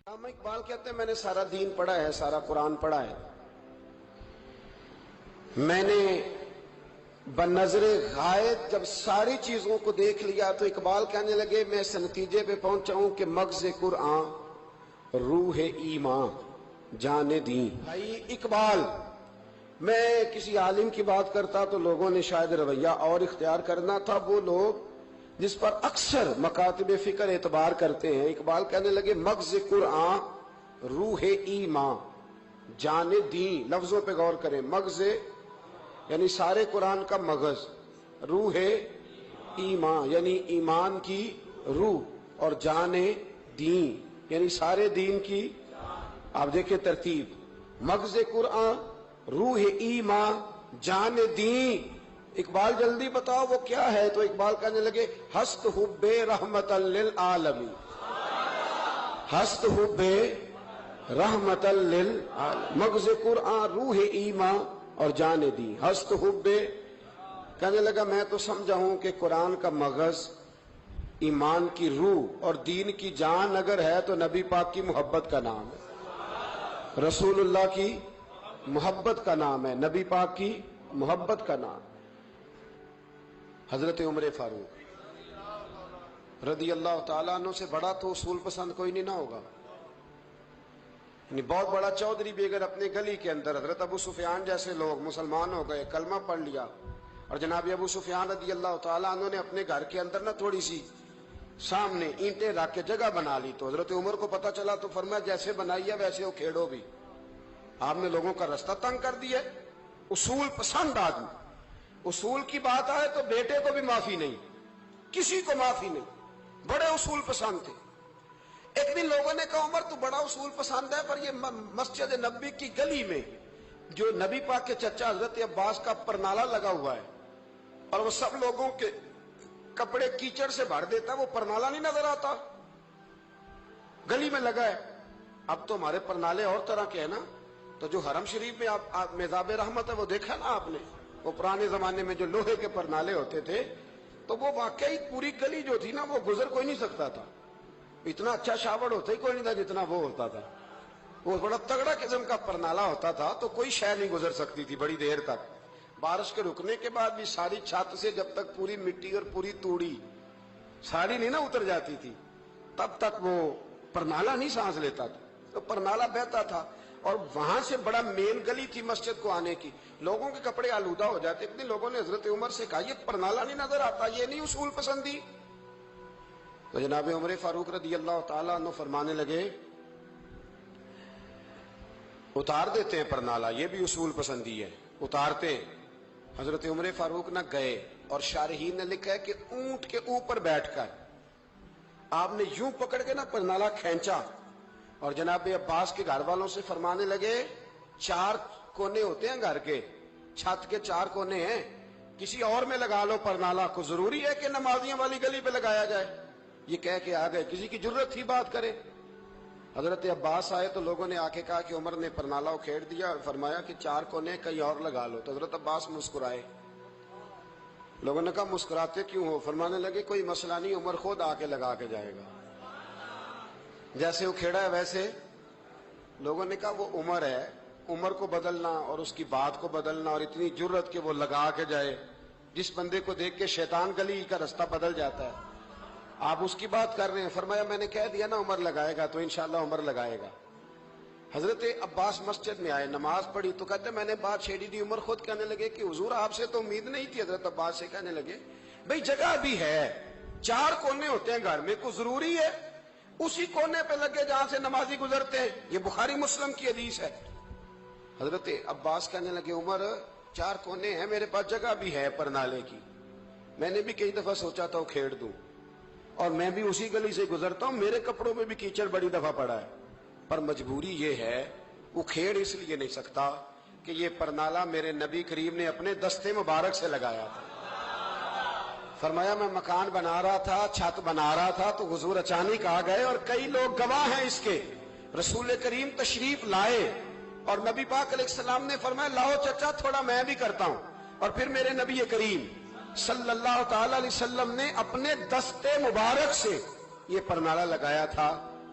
علامہ اقبال کہتے ہیں میں نے سارا دین پڑھا ہے، سارا قرآن پڑھا ہے، میں نے بنظر غائب جب ساری چیزوں کو دیکھ لیا تو اقبال کہنے لگے میں اس نتیجے پہ پہنچا ہوں کہ مغز قرآن روح ایمان جان دین۔ بھائی اقبال، میں کسی عالم کی بات کرتا تو لوگوں نے شاید رویہ اور اختیار کرنا تھا، وہ لوگ جس پر اکثر مکاتب فکر اعتبار کرتے ہیں۔ اقبال کہنے لگے مغز قرآن روح ایمان جان دین۔ لفظوں پہ غور کریں، مغز یعنی سارے قرآن کا مغز، روح ایمان یعنی ایمان کی روح، اور جان دین یعنی سارے دین کی۔ آپ دیکھیں ترتیب، مغز قرآن روح ایمان جان دین۔ اقبال جلدی بتاؤ وہ کیا ہے؟ تو اقبال کہنے لگے ہست حب رحمت للعالمین، ہست حب رحمت للعالمین، مغز قرآن روح ایمان اور جان دین، ہست حب۔ کہنے لگا میں تو سمجھا ہوں کہ قرآن کا مغز ایمان کی روح اور دین کی جان اگر ہے تو نبی پاک کی محبت کا نام ہے، رسول اللہ کی محبت کا نام ہے، نبی پاک کی محبت کا نام۔ حضرت عمر فاروق رضی اللہ تعالیٰ عنہ سے بڑا تو اصول پسند کوئی نہیں نہ ہوگا، یعنی بہت بڑا چودھری بھی اگر اپنے گلی کے اندر، حضرت ابو سفیان جیسے لوگ مسلمان ہو گئے، کلمہ پڑھ لیا، اور جناب ابو سفیان رضی اللہ تعالیٰ عنہ نے اپنے گھر کے اندر نہ تھوڑی سی سامنے اینٹیں رکھ کے جگہ بنا لی، تو حضرت عمر کو پتہ چلا تو فرمایا جیسے بنائی ہے ویسے وہ کھیڑو بھی، آپ نے لوگوں کا رستہ تنگ کر دیا۔ اصول پسند آدمی، اصول کی بات آئے تو بیٹے کو بھی معافی نہیں، کسی کو معافی نہیں، بڑے اصول پسند تھے۔ ایک دن لوگوں نے کہا عمر تو بڑا اصول پسند ہے، پر یہ مسجد نبی کی گلی میں جو نبی پاک کے چچا حضرت عباس کا پرنالہ لگا ہوا ہے اور وہ سب لوگوں کے کپڑے کیچڑ سے بھر دیتا ہے، وہ پرنالہ نہیں نظر آتا؟ گلی میں لگا ہے۔ اب تو ہمارے پرنالے اور طرح کے ہیں نا، تو جو حرم شریف میں آپ میزاب رحمت ہے وہ دیکھا نا آپ نے، وہ پرانے زمانے میں جو لوہے کے پرنالے ہوتے تھے، تو وہ واقعی پوری گلی جو تھی نا وہ گزر کوئی نہیں سکتا تھا، اتنا اچھا شاور ہوتا ہی کوئی نہیں تھا جتنا وہ ہوتا تھا، وہ بڑا تگڑا قسم کا پرنالہ ہوتا تھا، تو کوئی شے نہیں گزر سکتی تھی بڑی دیر تک۔ بارش کے رکنے کے بعد بھی ساری چھت سے جب تک پوری مٹی اور پوری توڑی ساری نہیں نا اتر جاتی تھی تب تک وہ پرنالہ نہیں سانس لیتا تھا، تو پرنالہ بہتا تھا، اور وہاں سے بڑا مین گلی تھی مسجد کو آنے کی، لوگوں کے کپڑے آلودہ ہو جاتے۔ اتنے لوگوں نے حضرت عمر سے کہا یہ پرنالہ نہیں نظر آتا، یہ نہیں اصول پسندی؟ تو جناب عمر فاروق رضی اللہ تعالیٰ عنہ فرمانے لگے اتار دیتے ہیں پرنالہ، یہ بھی اصول پسندی ہے، اتارتے ہیں۔ حضرت عمر فاروق نہ گئے، اور شارحین نے لکھا ہے کہ اونٹ کے اوپر بیٹھ کر آپ نے یوں پکڑ کے نا پرنالہ کھینچا، اور جناب عباس کے گھر والوں سے فرمانے لگے 4 کونے ہوتے ہیں گھر کے، چھت کے 4 کونے ہیں، کسی اور میں لگا لو پرنالہ کو، ضروری ہے کہ نمازیوں والی گلی پہ لگایا جائے؟ یہ کہہ کے آ گئے، کسی کی جرت تھی بات کرے؟ حضرت عباس آئے تو لوگوں نے آ کے کہا کہ عمر نے پرنالہ کھیڑ دیا، اور فرمایا کہ 4 کونے کہیں اور لگا لو۔ تو حضرت عباس مسکرائے، لوگوں نے کہا مسکراتے کیوں ہو؟ فرمانے لگے کوئی مسئلہ نہیں، عمر خود آ کے لگا کے جائے گا، جیسے وہ کھیڑا ہے ویسے۔ لوگوں نے کہا وہ عمر ہے، عمر کو بدلنا اور اس کی بات کو بدلنا، اور اتنی جرت کہ وہ لگا کے جائے، جس بندے کو دیکھ کے شیطان گلی کا رستہ بدل جاتا ہے، آپ اس کی بات کر رہے ہیں۔ فرمایا میں نے کہہ دیا نا عمر لگائے گا، تو انشاءاللہ عمر لگائے گا۔ حضرت عباس مسجد میں آئے، نماز پڑھی تو کہتے میں نے بات چھیڑی دی، عمر خود کہنے لگے کہ حضور آپ سے تو امید نہیں تھی۔ حضرت عباس سے کہنے لگے بھئی جگہ بھی ہے، 4 کونے ہوتے ہیں گھر میں، کوئی ضروری ہے اسی کونے پہ لگے جہاں سے نمازی گزرتے ہیں؟ یہ بخاری مسلم کی حدیث ہے۔ حضرت عباس کہنے لگے عمر 4 کونے ہیں، میرے پاس جگہ بھی ہے پرنالے کی، میں نے بھی کئی دفعہ سوچا تھا وہ کھیڑ دوں، اور میں بھی اسی گلی سے گزرتا ہوں، میرے کپڑوں میں بھی کیچڑ بڑی دفعہ پڑا ہے، پر مجبوری یہ ہے وہ کھیڑ اس لیے نہیں سکتا کہ یہ پرنالہ میرے نبی کریم نے اپنے دستے مبارک سے لگایا تھا۔ فرمایا میں مکان بنا رہا تھا، چھت بنا رہا تھا، تو حضور اچانک آ گئے، اور کئی لوگ گواہ ہیں اس کے، رسول کریم تشریف لائے اور نبی پاک علیہ السلام نے فرمایا لاؤ چچا تھوڑا میں بھی کرتا ہوں، اور پھر میرے نبی کریم صلی اللہ تعالی علیہ وسلم نے اپنے دستے مبارک سے یہ پرنالہ لگایا تھا،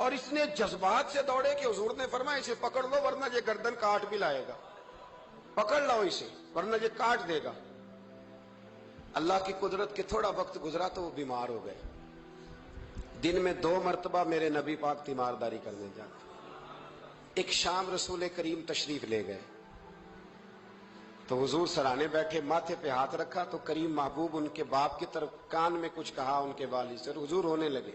اور اس نے جذبات سے دوڑے کہ حضور نے فرمایا اسے پکڑ لو ورنہ یہ گردن کاٹ بھی لائے گا، پکڑ لو اسے ورنہ یہ کاٹ دے گا۔ اللہ کی قدرت کے تھوڑا وقت گزرا تو وہ بیمار ہو گئے۔ دن میں 2 مرتبہ میرے نبی پاک تیمارداری کرنے جاتے۔ ایک شام رسول کریم تشریف لے گئے تو حضور سرانے بیٹھے، ماتھے پہ ہاتھ رکھا تو کریم محبوب ان کے باپ کی طرف کان میں کچھ کہا ان کے والد سے، حضور رونے لگے،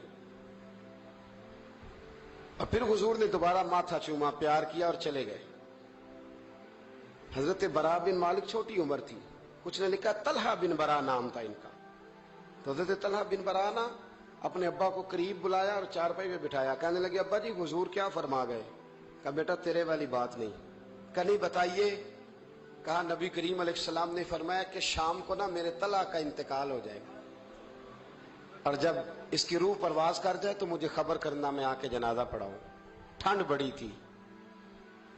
اور پھر حضور نے دوبارہ ماتھا چوما، پیار کیا اور چلے گئے۔ حضرت برا بن مالک چھوٹی عمر تھی، کچھ نے لکھا طلحہ بن برا نام تھا ان کا، تو حضرت طلحہ بن برا نا اپنے ابا کو قریب بلایا اور چارپائی پہ بٹھایا، کہنے لگے ابا جی حضور کیا فرما گئے؟ کہا بیٹا تیرے والی بات نہیں۔ کہا نہیں بتائیے؟ کہا نبی کریم علیہ السلام نے فرمایا کہ شام کو نا میرے طلحہ کا انتقال ہو جائے گا، اور جب اس کی روح پرواز کر جائے تو مجھے خبر کرنا، میں آ کے جنازہ پڑھاؤں۔ ٹھنڈ بڑی تھی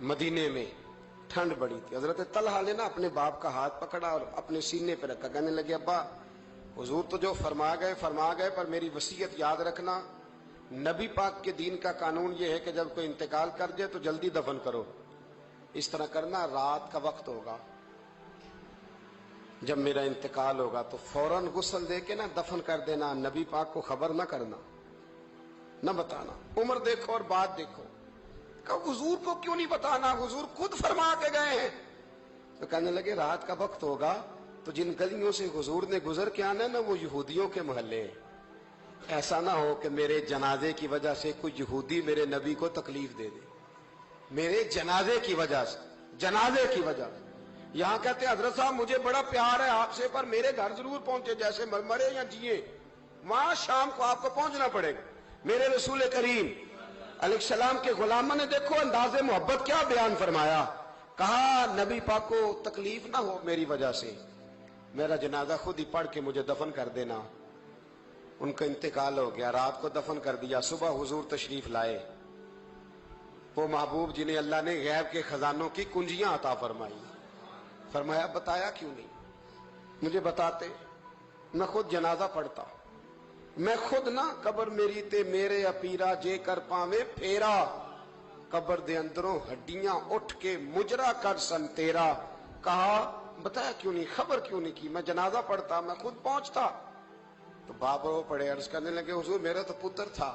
مدینے میں، ٹھنڈ بڑی تھی۔ حضرت طلحہ نے نا اپنے باپ کا ہاتھ پکڑا اور اپنے سینے پہ رکھا، کہنے لگے ابا حضور تو جو فرما گئے پر میری وصیت یاد رکھنا، نبی پاک کے دین کا قانون یہ ہے کہ جب کوئی انتقال کر جائے تو جلدی دفن کرو، اس طرح کرنا رات کا وقت ہوگا، جب میرا انتقال ہوگا تو فوراً غسل دے کے نا دفن کر دینا، نبی پاک کو خبر نہ کرنا، نہ بتانا۔ عمر دیکھو اور بات دیکھو، کہ حضور کو کیوں نہیں بتانا، حضور خود فرما کے گئے ہیں۔ تو کہنے لگے رات کا وقت ہوگا تو جن گلیوں سے حضور نے گزر کے آنا ہے نا وہ یہودیوں کے محلے ہیں، ایسا نہ ہو کہ میرے جنازے کی وجہ سے کوئی یہودی میرے نبی کو تکلیف دے دے، میرے جنازے کی وجہ سے، جنازے کی وجہ سے۔ یہاں کہتے ہیں حضرت صاحب مجھے بڑا پیار ہے آپ سے پر میرے گھر ضرور پہنچے، جیسے مرے یا جیے وہاں شام کو آپ کو پہنچنا پڑے گا۔ میرے رسول کریم علیہ السلام کے غلاموں نے دیکھو انداز محبت کیا بیان فرمایا، کہا نبی پاک کو تکلیف نہ ہو میری وجہ سے، میرا جنازہ خود ہی پڑھ کے مجھے دفن کر دینا۔ ان کا انتقال ہو گیا، رات کو دفن کر دیا، صبح حضور تشریف لائے، وہ محبوب جنہیں اللہ نے غیب کے خزانوں کی کنجیاں عطا فرمائی، فرمایا بتایا کیوں نہیں؟ مجھے بتاتے، میں خود جنازہ پڑھتا، میں خود نہ قبر میری تے میرے اپیرا جے کر پاویں پھیرا، قبر دے اندروں ہڈیاں اٹھ کے مجرا کر سن تیرا۔ کہا بتایا کیوں نہیں، خبر کیوں نہیں کی؟ میں جنازہ پڑھتا، میں خود پہنچتا۔ تو باپ رو پڑے، عرض کرنے لگے حضور میرا تو پتر تھا،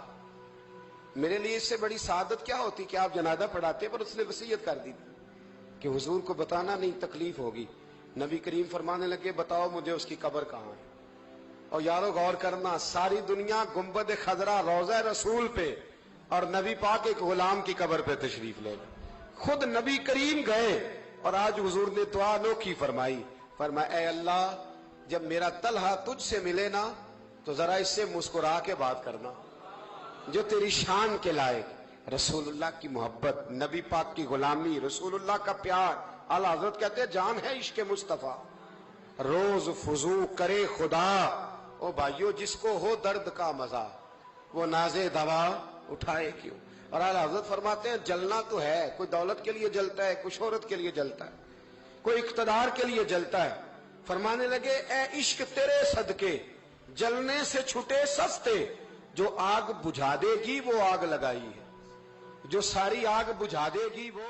میرے لیے اس سے بڑی سعادت کیا ہوتی کہ آپ جنازہ پڑھاتے، پر اس نے وصیت کر دی کہ حضور کو بتانا نہیں، تکلیف ہوگی۔ نبی کریم فرمانے لگے بتاؤ مجھے اس کی قبر کہاں ہے؟ اور یارو غور کرنا، ساری دنیا گنبد خضرا روضہ رسول پہ اور نبی پاک ایک غلام کی قبر پہ تشریف لے گئے، خود نبی کریم گئے، اور آج حضور نے دعا انوکھی فرمائی، فرمایا اے اللہ جب میرا طلحہ تجھ سے ملے نا تو ذرا اس سے مسکرا کے بات کرنا جو تیری شان کے لائق۔ رسول اللہ کی محبت، نبی پاک کی غلامی، رسول اللہ کا پیار۔ اعلیٰ حضرت کہتے ہیں جان ہے عشق مصطفیٰ، روز فضو کرے خدا، او بھائیو جس کو ہو درد کا مزہ وہ نازے دوا اٹھائے کیوں۔ اور اعلیٰ حضرت فرماتے ہیں جلنا تو ہے، کوئی دولت کے لیے جلتا ہے، کوئی شہرت کے لیے جلتا ہے، کوئی اقتدار کے لیے جلتا ہے۔ فرمانے لگے اے عشق تیرے صدقے جلنے سے چھٹے سستے، جو آگ بجھا دے گی وہ آگ لگائی ہے، جو ساری آگ بجھا دے گی وہ